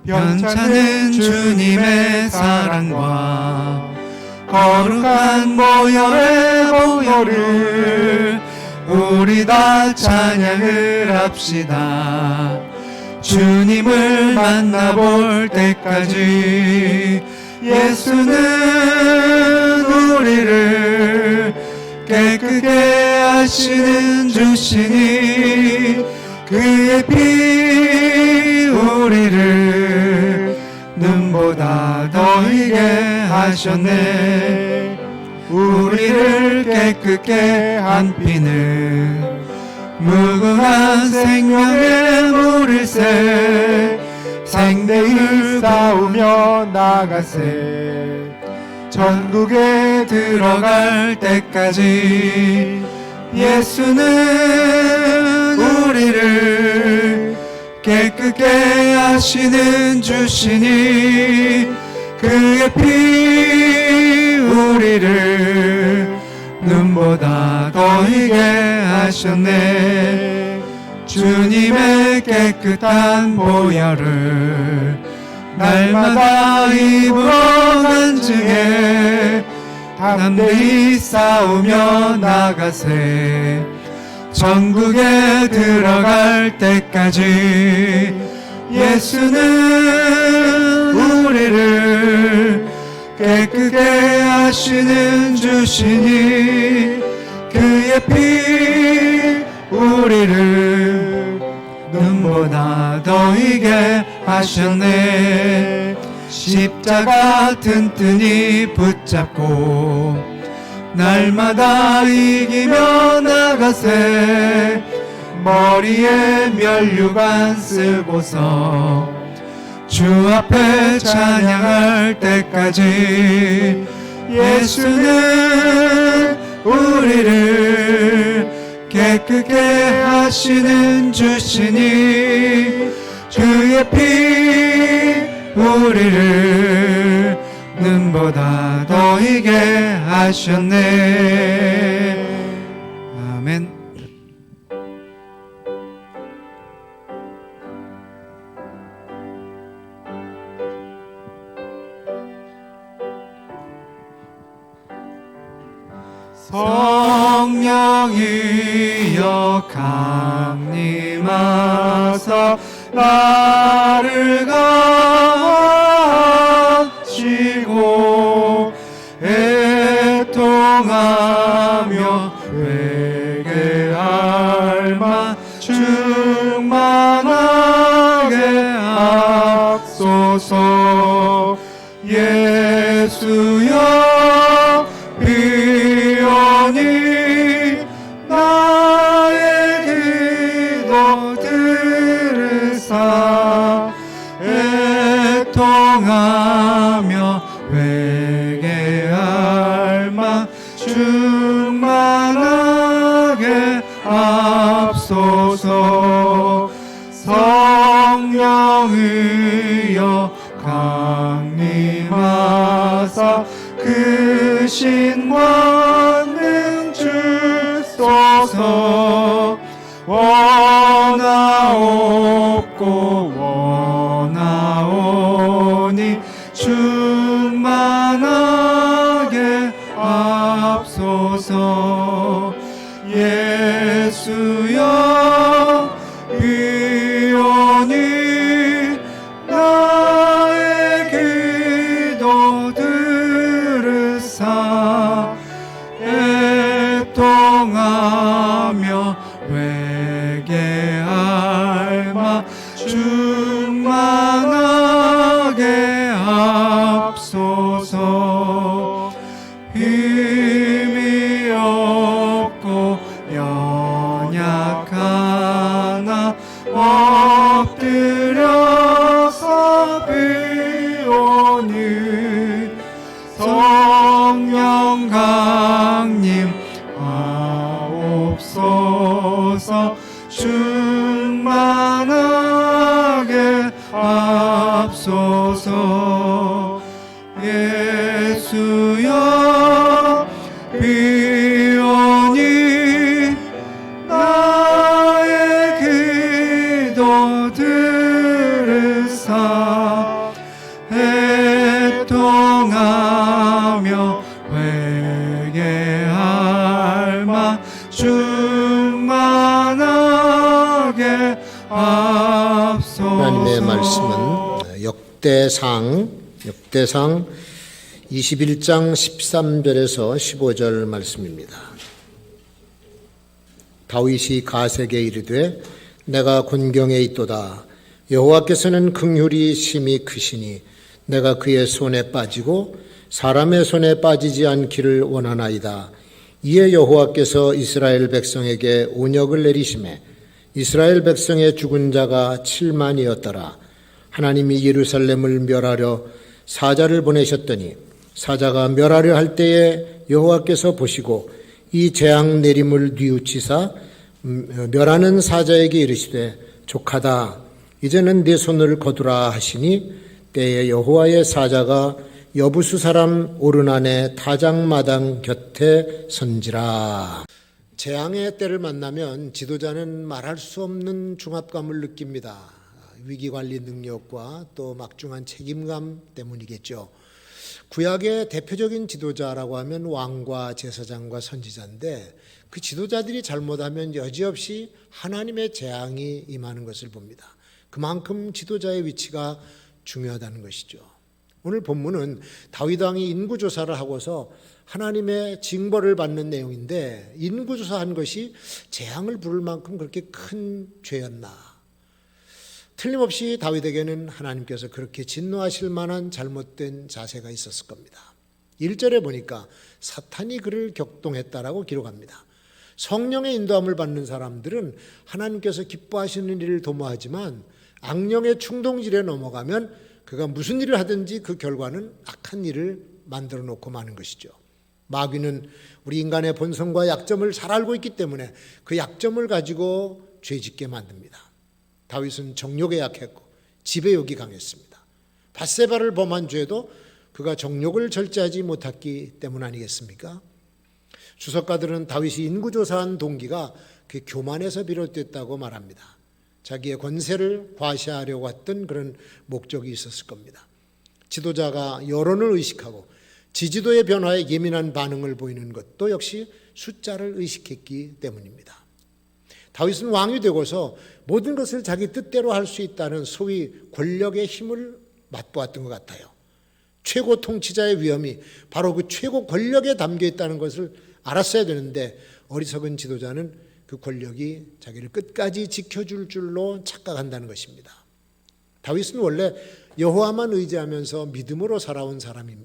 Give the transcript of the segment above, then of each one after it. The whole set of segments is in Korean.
변찮은 주님의 사랑과 거룩한 보혈을 우리 다 찬양을 합시다. 주님을 만나볼 때까지 예수는 우리를 깨끗게 하시는 주시니 그의 피 우리를 눈보다 더 희게 하셨네. 우리를 깨끗게 한 피는 무궁한 생명의 물일새 생대를 싸우며 나가세. 천국에 들어갈 때까지 예수는 우리를 깨끗게 하시는 주시니 그의 피 우리를 눈보다 더 희게 하셨네. 주님의 깨끗한 보혈을 날마다 입으로 간증해 담대히 싸우며 나가세. 천국에 들어갈 때까지 예수는 우리를 깨끗게 하시는 주시니 그의 피 우리를 눈보다 더 희게 하셨네. 십자가 튼튼히 붙잡고 날마다 이기며 나가세. 머리에 면류관 쓰고서 주 앞에 찬양할 때까지 예수는 우리를 깨끗게 하시는 주시니 주의 피 우리를 눈보다 더 희게 하셨네. 아멘. 성령이여 강림하사 나를 가시고 애통하며 회개할 만 충만하게 앞소서. 예수여 비오니 나의 기도 들으사. 애통하며 회개할 만 충만하게 앞소서. 성령이여 강림하사 그 신권능 주소서. 원하옵고 원하오니 충만하게 앞소서. 예수여 비오니 나의 기도 들으사. 애통하며 회개할 만 충만하게 앞소서. 힘이 없고 연약하나 엎드려서 비오니 성령 강림 하옵소서. 충만하게 앞소서. 예수여 비오니 나의 기도 들으사. 말씀은 역대상 21장 13절에서 15절 말씀입니다. 다윗이 가세게 이르되 내가 곤경에 있도다. 여호와께서는 긍휼이 심히 크시니 내가 그의 손에 빠지고 사람의 손에 빠지지 않기를 원하나이다. 이에 여호와께서 이스라엘 백성에게 온역을 내리시매 이스라엘 백성의 죽은 자가 7만이었더라. 하나님이 예루살렘을 멸하려 사자를 보내셨더니 사자가 멸하려 할 때에 여호와께서 보시고 이 재앙 내림을 뉘우치사 멸하는 사자에게 이르시되 족하다. 이제는 네 손을 거두라 하시니 때에 여호와의 사자가 여부수 사람 오르난의 타작마당 곁에 선지라. 재앙의 때를 만나면 지도자는 말할 수 없는 중압감을 느낍니다. 위기관리 능력과 또 막중한 책임감 때문이겠죠. 구약의 대표적인 지도자라고 하면 왕과 제사장과 선지자인데 그 지도자들이 잘못하면 여지없이 하나님의 재앙이 임하는 것을 봅니다. 그만큼 지도자의 위치가 중요하다는 것이죠. 오늘 본문은 다윗 왕이 인구조사를 하고서 하나님의 징벌을 받는 내용인데 인구조사한 것이 재앙을 부를 만큼 그렇게 큰 죄였나? 틀림없이 다윗에게는 하나님께서 그렇게 진노하실 만한 잘못된 자세가 있었을 겁니다. 1절에 보니까 사탄이 그를 격동했다라고 기록합니다. 성령의 인도함을 받는 사람들은 하나님께서 기뻐하시는 일을 도모하지만 악령의 충동질에 넘어가면 그가 무슨 일을 하든지 그 결과는 악한 일을 만들어 놓고 마는 것이죠. 마귀는 우리 인간의 본성과 약점을 잘 알고 있기 때문에 그 약점을 가지고 죄짓게 만듭니다. 다윗은 정욕에 약했고 지배욕이 강했습니다. 밧세바를 범한 죄도 그가 정욕을 절제하지 못했기 때문 아니겠습니까? 주석가들은 다윗이 인구조사한 동기가 그 교만에서 비롯됐다고 말합니다. 자기의 권세를 과시하려고 했던 그런 목적이 있었을 겁니다. 지도자가 여론을 의식하고 지지도의 변화에 예민한 반응을 보이는 것도 역시 숫자를 의식했기 때문입니다. 다윗은 왕이 되고서 모든 것을 자기 뜻대로 할 수 있다는 소위 권력의 힘을 맛보았던 것 같아요. 최고 통치자의 위엄이 바로 그 최고 권력에 담겨 있다는 것을 알았어야 되는데 어리석은 지도자는 그 권력이 자기를 끝까지 지켜줄 줄로 착각한다는 것입니다. 다윗은 원래 여호와만 의지하면서 믿음으로 살아온 사람이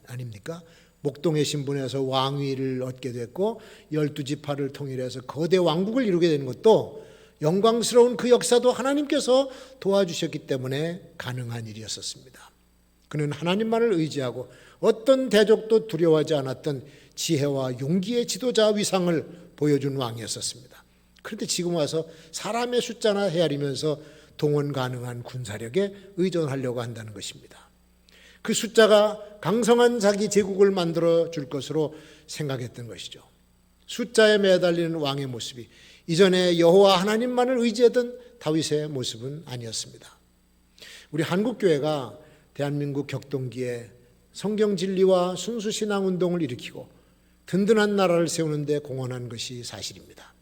아닙니까? 목동의 신분에서 왕위를 얻게 됐고 12지파를 통일해서 거대 왕국을 이루게 되는 것도 영광스러운 그 역사도 하나님께서 도와주셨기 때문에 가능한 일이었었습니다. 그는 하나님만을 의지하고 어떤 대적도 두려워하지 않았던 지혜와 용기의 지도자 위상을 보여준 왕이었었습니다. 그런데 지금 와서 사람의 숫자나 헤아리면서 동원 가능한 군사력에 의존하려고 한다는 것입니다. 그 숫자가 강성한 자기 제국을 만들어 줄 것으로 생각했던 것이죠. 숫자에 매달리는 왕의 모습이 이전에 여호와 하나님만을 의지하던 다윗의 모습은 아니었습니다. 우리 한국교회가 대한민국 격동기에 성경 진리와 순수 신앙 운동을 일으키고 든든한 나라를 세우는 데 공헌한 것이 사실입니다.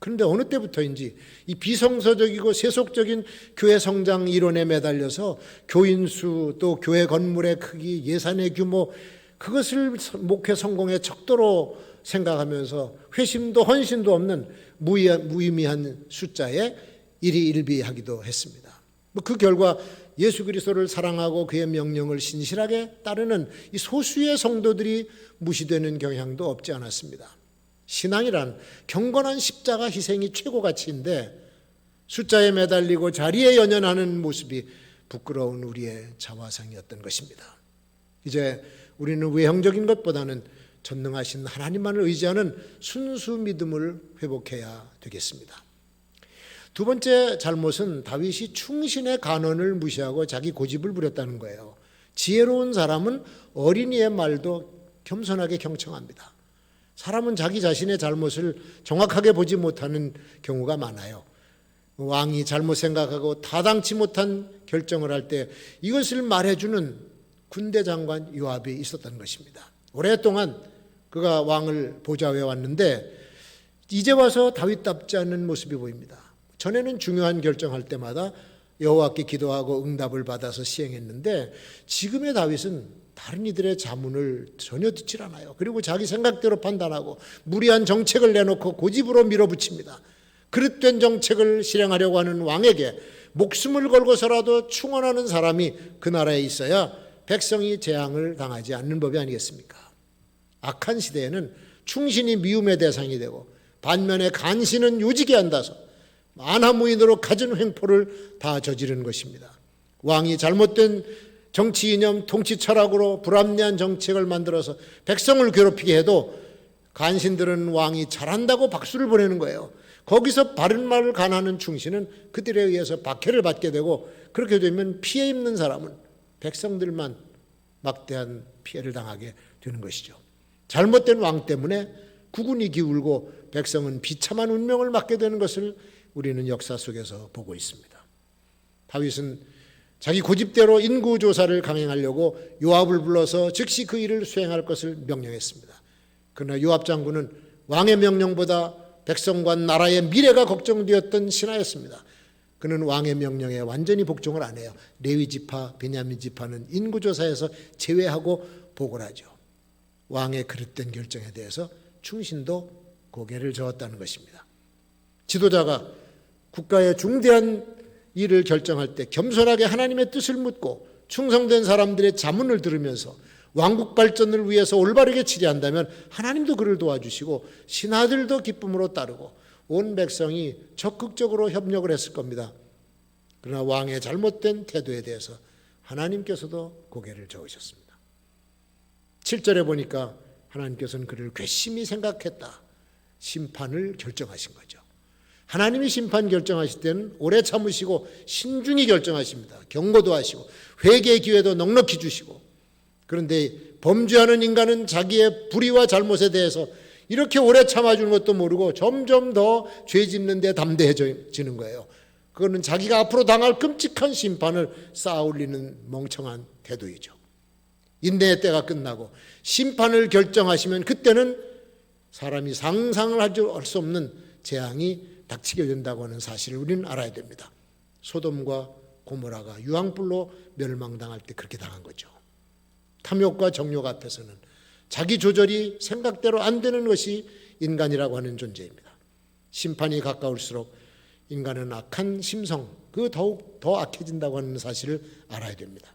그런데 어느 때부터인지 이 비성서적이고 세속적인 교회 성장 이론에 매달려서 교인 수, 또 교회 건물의 크기, 예산의 규모, 그것을 목회 성공의 척도로 생각하면서 회심도 헌신도 없는 무의미한 숫자에 일희일비하기도 했습니다. 그 결과 예수 그리스도를 사랑하고 그의 명령을 신실하게 따르는 이 소수의 성도들이 무시되는 경향도 없지 않았습니다. 신앙이란 경건한 십자가 희생이 최고 가치인데 숫자에 매달리고 자리에 연연하는 모습이 부끄러운 우리의 자화상이었던 것입니다. 이제 우리는 외형적인 것보다는 전능하신 하나님만을 의지하는 순수 믿음을 회복해야 되겠습니다. 두 번째 잘못은 다윗이 충신의 간언을 무시하고 자기 고집을 부렸다는 거예요. 지혜로운 사람은 어린이의 말도 겸손하게 경청합니다. 사람은 자기 자신의 잘못을 정확하게 보지 못하는 경우가 많아요. 왕이 잘못 생각하고 타당치 못한 결정을 할 때 이것을 말해주는 군대 장관 요압이 있었다는 것입니다. 오랫동안 그가 왕을 보좌해 왔는데 이제 와서 다윗답지 않은 모습이 보입니다. 전에는 중요한 결정할 때마다 여호와께 기도하고 응답을 받아서 시행했는데 지금의 다윗은 다른 이들의 자문을 전혀 듣질 않아요. 그리고 자기 생각대로 판단하고 무리한 정책을 내놓고 고집으로 밀어붙입니다. 그릇된 정책을 실행하려고 하는 왕에게 목숨을 걸고서라도 충원하는 사람이 그 나라에 있어야 백성이 재앙을 당하지 않는 법이 아니겠습니까? 악한 시대에는 충신이 미움의 대상이 되고 반면에 간신은 요직에 앉아서 만화무인으로 갖은 횡포를 다 저지르는 것입니다. 왕이 잘못된 정치 이념, 통치 철학으로 불합리한 정책을 만들어서 백성을 괴롭히게 해도 간신들은 왕이 잘한다고 박수를 보내는 거예요. 거기서 바른 말을 간하는 충신은 그들에 의해서 박해를 받게 되고, 그렇게 되면 피해 입는 사람은 백성들만 막대한 피해를 당하게 되는 것이죠. 잘못된 왕 때문에 국군이 기울고 백성은 비참한 운명을 맞게 되는 것을 우리는 역사 속에서 보고 있습니다. 다윗은 자기 고집대로 인구조사를 강행하려고 요압을 불러서 즉시 그 일을 수행할 것을 명령했습니다. 그러나 요압 장군은 왕의 명령보다 백성과 나라의 미래가 걱정되었던 신하였습니다. 그는 왕의 명령에 완전히 복종을 안 해요. 레위 지파, 베냐민 지파는 인구조사에서 제외하고 보고를 하죠. 왕의 그릇된 결정에 대해서 충신도 고개를 저었다는 것입니다. 지도자가 국가의 중대한 일을 결정할 때 겸손하게 하나님의 뜻을 묻고 충성된 사람들의 자문을 들으면서 왕국 발전을 위해서 올바르게 치리한다면 하나님도 그를 도와주시고 신하들도 기쁨으로 따르고 온 백성이 적극적으로 협력을 했을 겁니다. 그러나 왕의 잘못된 태도에 대해서 하나님께서도 고개를 저으셨습니다. 7절에 보니까 하나님께서는 그를 괘씸히 생각했다. 심판을 결정하신 거죠. 하나님이 심판 결정하실 때는 오래 참으시고 신중히 결정하십니다. 경고도 하시고 회개의 기회도 넉넉히 주시고, 그런데 범죄하는 인간은 자기의 불의와 잘못에 대해서 이렇게 오래 참아주는 것도 모르고 점점 더 죄 짓는 데 담대해지는 거예요. 그거는 자기가 앞으로 당할 끔찍한 심판을 쌓아 올리는 멍청한 태도이죠. 인내의 때가 끝나고 심판을 결정하시면 그때는 사람이 상상을 할 수 없는 재앙이 닥치게 된다고 하는 사실을 우리는 알아야 됩니다. 소돔과 고모라가 유황불로 멸망당할 때 그렇게 당한 거죠. 탐욕과 정욕 앞에서는 자기 조절이 생각대로 안 되는 것이 인간이라고 하는 존재입니다. 심판이 가까울수록 인간은 악한 심성, 그 더욱 더 악해진다고 하는 사실을 알아야 됩니다.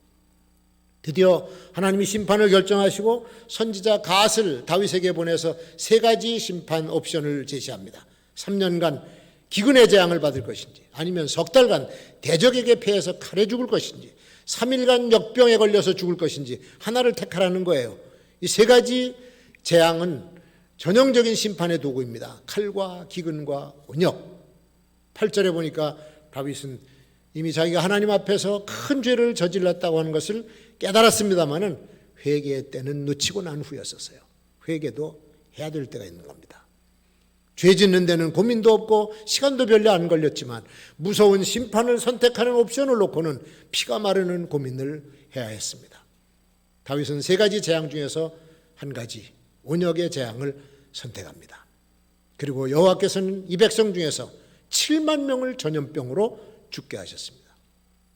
드디어 하나님이 심판을 결정하시고 선지자 갓을 다윗에게 보내서 3가지 심판 옵션을 제시합니다. 3년간 기근의 재앙을 받을 것인지, 아니면 석 달간 대적에게 패해서 칼에 죽을 것인지, 3일간 역병에 걸려서 죽을 것인지 하나를 택하라는 거예요. 이 3가지 재앙은 전형적인 심판의 도구입니다. 칼과 기근과 온역. 8절에 보니까 다윗은 이미 자기가 하나님 앞에서 큰 죄를 저질렀다고 하는 것을 깨달았습니다마는 회개의 때는 놓치고 난 후였었어요. 회개도 해야 될 때가 있는 겁니다. 죄 짓는 데는 고민도 없고 시간도 별로 안 걸렸지만 무서운 심판을 선택하는 옵션을 놓고는 피가 마르는 고민을 해야 했습니다. 다윗은 3가지 재앙 중에서 한 가지, 온역의 재앙을 선택합니다. 그리고 여호와께서는 이 백성 중에서 7만 명을 전염병으로 죽게 하셨습니다.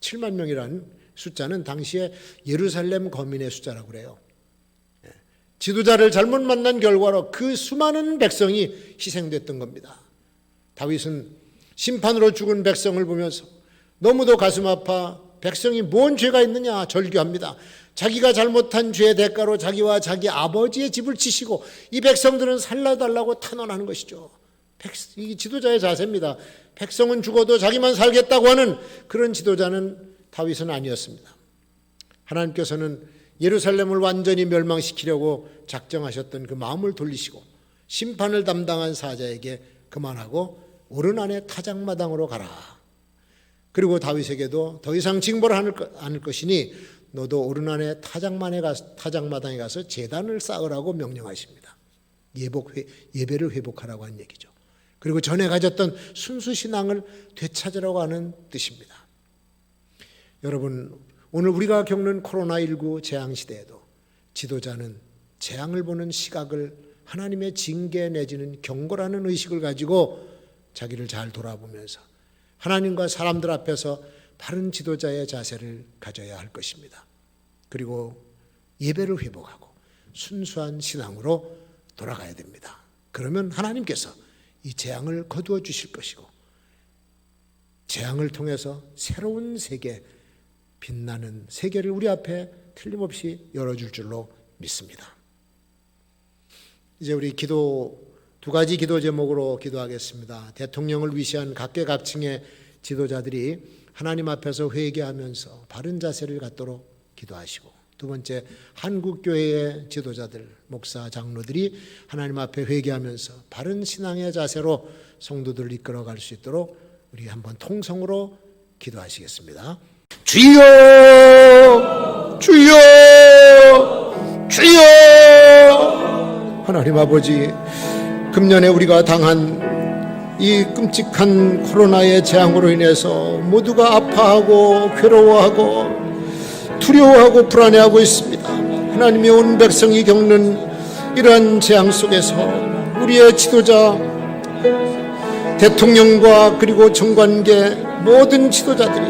7만 명이라는 숫자는 당시에 예루살렘 거민의 숫자라고 그래요. 지도자를 잘못 만난 결과로 그 수많은 백성이 희생됐던 겁니다. 다윗은 심판으로 죽은 백성을 보면서 너무도 가슴 아파 백성이 뭔 죄가 있느냐 절규합니다. 자기가 잘못한 죄의 대가로 자기와 자기 아버지의 집을 치시고 이 백성들은 살려달라고 탄원하는 것이죠. 이 지도자의 자세입니다. 백성은 죽어도 자기만 살겠다고 하는 그런 지도자는 다윗은 아니었습니다. 하나님께서는 예루살렘을 완전히 멸망시키려고 작정하셨던 그 마음을 돌리시고 심판을 담당한 사자에게 그만하고 오른 안에 타작마당으로 가라. 그리고 다윗에게도 더 이상 징벌을 않을 것이니 너도 오른 안에 타작마당에 가서 제단을 쌓으라고 명령하십니다. 예배를 회복하라고 한 얘기죠. 그리고 전에 가졌던 순수신앙을 되찾으라고 하는 뜻입니다. 여러분, 오늘 우리가 겪는 코로나19 재앙 시대에도 지도자는 재앙을 보는 시각을 하나님의 징계 내지는 경고라는 의식을 가지고 자기를 잘 돌아보면서 하나님과 사람들 앞에서 바른 지도자의 자세를 가져야 할 것입니다. 그리고 예배를 회복하고 순수한 신앙으로 돌아가야 됩니다. 그러면 하나님께서 이 재앙을 거두어 주실 것이고 재앙을 통해서 새로운 세계, 빛나는 세계를 우리 앞에 틀림없이 열어줄 줄로 믿습니다. 이제 우리 두 가지 기도 제목으로 기도하겠습니다. 대통령을 위시한 각계각층의 지도자들이 하나님 앞에서 회개하면서 바른 자세를 갖도록 기도하시고, 두 번째, 한국교회의 지도자들, 목사, 장로들이 하나님 앞에 회개하면서 바른 신앙의 자세로 성도들을 이끌어갈 수 있도록 우리 한번 통성으로 기도하시겠습니다. 주여, 주여, 주여. 하나님 아버지, 금년에 우리가 당한 이 끔찍한 코로나의 재앙으로 인해서 모두가 아파하고 괴로워하고 두려워하고 불안해하고 있습니다. 하나님의 온 백성이 겪는 이러한 재앙 속에서 우리의 지도자, 대통령과 그리고 정관계 모든 지도자들이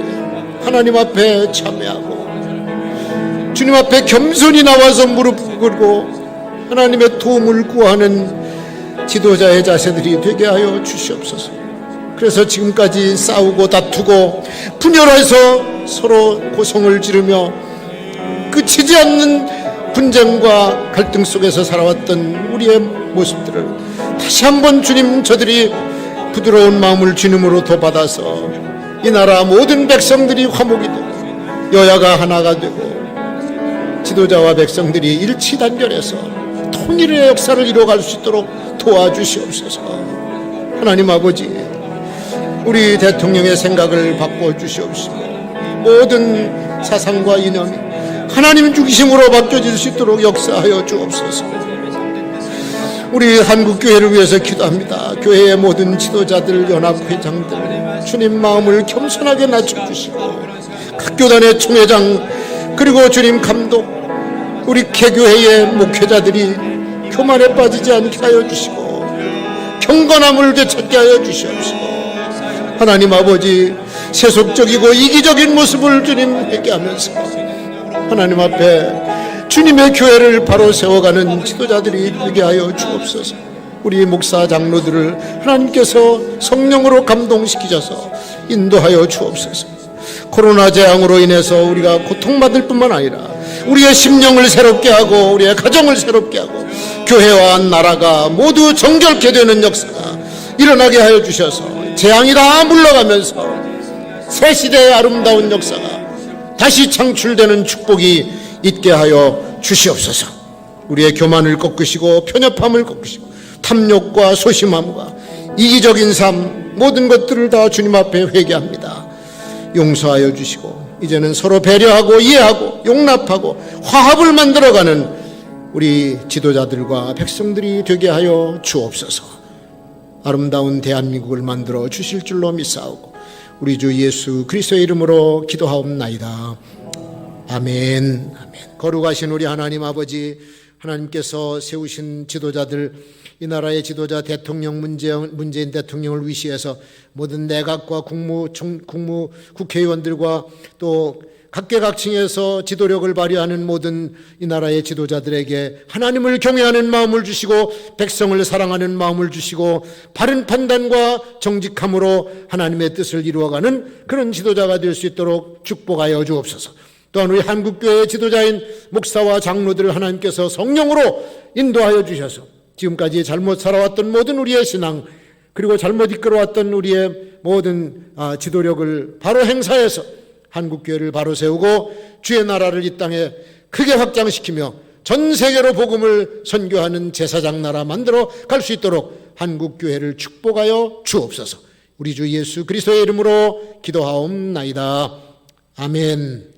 하나님 앞에 참회하고 주님 앞에 겸손히 나와서 무릎 꿇고 하나님의 도움을 구하는 지도자의 자세들이 되게 하여 주시옵소서. 그래서 지금까지 싸우고 다투고 분열해서 서로 고성을 지르며 끝이지 않는 분쟁과 갈등 속에서 살아왔던 우리의 모습들을 다시 한번 주님, 저들이 부드러운 마음을 주님으로 도받아서 이 나라 모든 백성들이 화목이 되고 여야가 하나가 되고 지도자와 백성들이 일치단결해서 통일의 역사를 이뤄갈 수 있도록 도와주시옵소서. 하나님 아버지, 우리 대통령의 생각을 바꿔주시옵시고 모든 사상과 이념이 하나님 중심으로 바뀌어질 수 있도록 역사하여 주옵소서. 우리 한국교회를 위해서 기도합니다. 교회의 모든 지도자들, 연합회장들, 주님 마음을 겸손하게 낮춰주시고 각 교단의 총회장 그리고 주님 감독, 우리 개교회의 목회자들이 교만에 빠지지 않게 하여 주시고 경건함을 되찾게 하여 주시옵시고, 하나님 아버지, 세속적이고 이기적인 모습을 주님 회개하면서 하나님 앞에 주님의 교회를 바로 세워가는 지도자들이 되게 하여 주옵소서. 우리 목사 장로들을 하나님께서 성령으로 감동시키셔서 인도하여 주옵소서. 코로나 재앙으로 인해서 우리가 고통받을 뿐만 아니라 우리의 심령을 새롭게 하고 우리의 가정을 새롭게 하고 교회와 나라가 모두 정결케 되는 역사가 일어나게 하여 주셔서 재앙이 다 물러가면서 새 시대의 아름다운 역사가 다시 창출되는 축복이 있게 하여 주시옵소서. 우리의 교만을 꺾으시고 편협함을 꺾으시고 탐욕과 소심함과 이기적인 삶, 모든 것들을 다 주님 앞에 회개합니다. 용서하여 주시고 이제는 서로 배려하고 이해하고 용납하고 화합을 만들어가는 우리 지도자들과 백성들이 되게 하여 주옵소서. 아름다운 대한민국을 만들어 주실 줄로 믿사오고 우리 주 예수 그리스도의 이름으로 기도하옵나이다. 아멘. 아멘. 거룩하신 우리 하나님 아버지, 하나님께서 세우신 지도자들, 이 나라의 지도자 대통령 문재인 대통령을 위시해서 모든 내각과 국회의원들과 또 각계각층에서 지도력을 발휘하는 모든 이 나라의 지도자들에게 하나님을 경외하는 마음을 주시고 백성을 사랑하는 마음을 주시고 바른 판단과 정직함으로 하나님의 뜻을 이루어가는 그런 지도자가 될 수 있도록 축복하여 주옵소서. 또한 우리 한국교회의 지도자인 목사와 장로들을 하나님께서 성령으로 인도하여 주셔서 지금까지 잘못 살아왔던 모든 우리의 신앙, 그리고 잘못 이끌어왔던 우리의 모든 지도력을 바로 행사해서 한국교회를 바로 세우고 주의 나라를 이 땅에 크게 확장시키며 전 세계로 복음을 선교하는 제사장 나라 만들어 갈 수 있도록 한국교회를 축복하여 주옵소서. 우리 주 예수 그리스도의 이름으로 기도하옵나이다. 아멘.